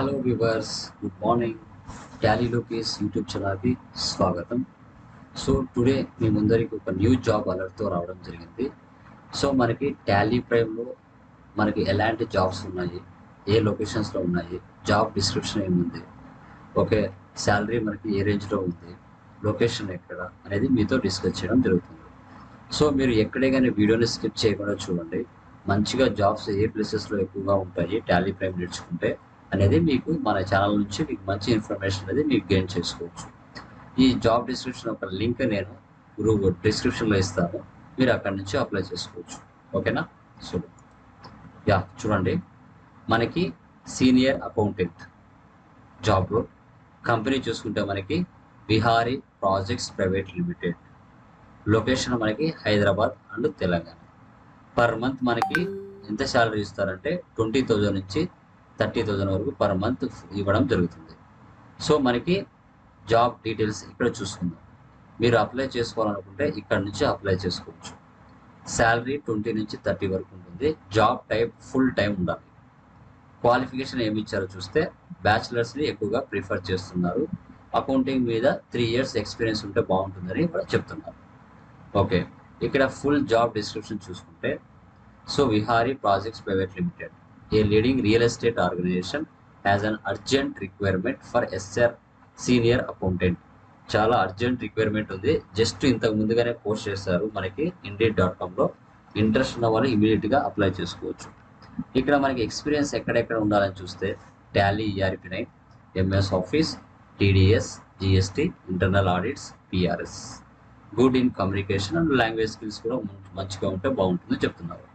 Hello viewers, good morning. Tally Lokesh YouTube ఛానల్కి స్వాగతం. So today మీ ముందరికి ఒక న్యూ జాబ్ అలర్ట్తో రావడం జరిగింది. సో మనకి టాలీ ప్రైమ్లో మనకి ఎలాంటి జాబ్స్ ఉన్నాయి, ఏ లొకేషన్స్లో ఉన్నాయి, జాబ్ డిస్క్రిప్షన్ ఏముంది, ఓకే, శాలరీ మనకి ఏ రేంజ్లో ఉంది, లొకేషన్ ఎక్కడ అనేది మీతో డిస్కస్ చేయడం జరుగుతుంది. సో మీరు ఎక్కడే కానీ వీడియోని స్కిప్ చేయకుండా చూడండి. మంచిగా జాబ్స్ ఏ ప్లేసెస్లో ఎక్కువగా ఉంటాయి టాలీ ప్రైమ్ నేర్చుకుంటే అనేది మీకు మన ఛానల్ నుంచి మీకు మంచి ఇన్ఫర్మేషన్ అనేది మీకు గెయిన్ చేసుకోవచ్చు. ఈ జాబ్ డిస్క్రిప్షన్ ఒక లింక్ నేను గ్రూప్ డిస్క్రిప్షన్లో ఇస్తాను, మీరు అక్కడి నుంచి అప్లై చేసుకోవచ్చు. ఓకేనా? సో చూడండి, మనకి సీనియర్ అకౌంటెంట్ జాబ్లో కంపెనీ చూసుకుంటే మనకి Vihari projects private limited, location మనకి Hyderabad and Telangana. Per month మనకి ఎంత శాలరీ ఇస్తారంటే 20,000 నుంచి 30,000 వరకు పర్ మంత్ ఇవ్వడం జరుగుతుంది. సో మనకి జాబ్ డీటెయిల్స్ ఇక్కడ చూసుకుందాం. మీరు అప్లై చేసుకోవాలనుకుంటే ఇక్కడ నుంచి అప్లై చేసుకోవచ్చు. శాలరీ 20 నుంచి 30 వరకు ఉంటుంది. జాబ్ టైప్ ఫుల్ టైం ఉండాలి. క్వాలిఫికేషన్ ఏమి ఇచ్చారో చూస్తే బ్యాచిలర్స్ని ఎక్కువగా ప్రిఫర్ చేస్తున్నారు. అకౌంటింగ్ మీద 3 years ఎక్స్పీరియన్స్ ఉంటే బాగుంటుందని కూడా చెప్తున్నారు. ఓకే, ఇక్కడ ఫుల్ జాబ్ డిస్క్రిప్షన్ చూసుకుంటే, so Vihari projects private limited, a leading real estate organisation, has an urgent requirement for SR senior accountant. చాలా అర్జెంట్ రిక్వైర్మెంట్ ఉంది. జస్ట్ ఇంతకు ముందుగానే పోస్ట్ చేశారు మనకి Indeed.comలో. ఇంట్రెస్ట్ ఉన్న వాళ్ళు ఇమీడియట్గా అప్లై చేసుకోవచ్చు. ఇక్కడ మనకి ఎక్స్పీరియన్స్ ఎక్కడెక్కడ ఉండాలని చూస్తే Tally ERP9, MS office, TDS, GST, internal audits, PRS, good in communication and language skills కూడా మంచిగా ఉంటే బాగుంటుందని చెప్తున్నారు.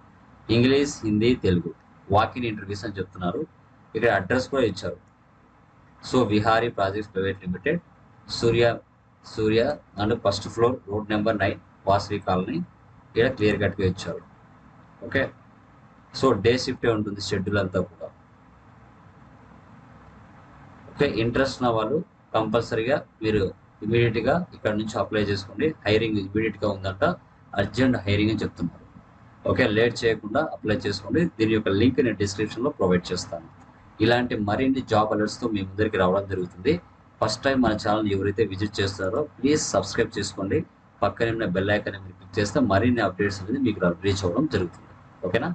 English, Hindi, Telugu, walk-in interviews అని చెప్తున్నారు. ఇక్కడ అడ్రస్ కూడా ఇచ్చారు. So Vihari projects private limited, Surya and first floor, road number 9, Vasavi colony. ఇక్కడ క్లియర్ కట్గా ఇచ్చారు. ఓకే, సో డే షిఫ్టే ఉంటుంది షెడ్యూల్ అంతా కూడా. ఓకే, ఇంట్రెస్ట్ ఉన్న వాళ్ళు కంపల్సరీగా మీరు ఇమీడియట్గా ఇక్కడ నుంచి అప్లై చేసుకోండి. హైరింగ్ ఇమీడియట్గా ఉందంట, అర్జెంట్ హైరింగ్ అని చెప్తున్నారు. ఓకే, లేట్ చేయకుండా అప్లై చేసుకోండి. దీని యొక్క లింక్ నేను డిస్క్రిప్షన్లో ప్రొవైడ్ చేస్తాను. ఇలాంటి మరిన్ని జాబ్ అలర్ట్స్తో మీ ముందరికి రావడం జరుగుతుంది. ఫస్ట్ టైం మన ఛానల్ ఎవరైతే విజిట్ చేస్తారో ప్లీజ్ సబ్స్క్రైబ్ చేసుకోండి. పక్కనే ఉన్న బెల్ ఐకాన్ మీరు క్లిక్ చేస్తే మరిన్ని అప్డేట్స్ అనేది మీకు రీచ్ అవ్వడం జరుగుతుంది. ఓకేనా?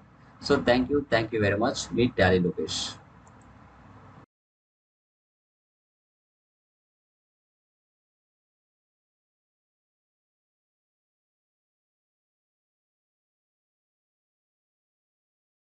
So thank you very much. Me Tally Lokesh.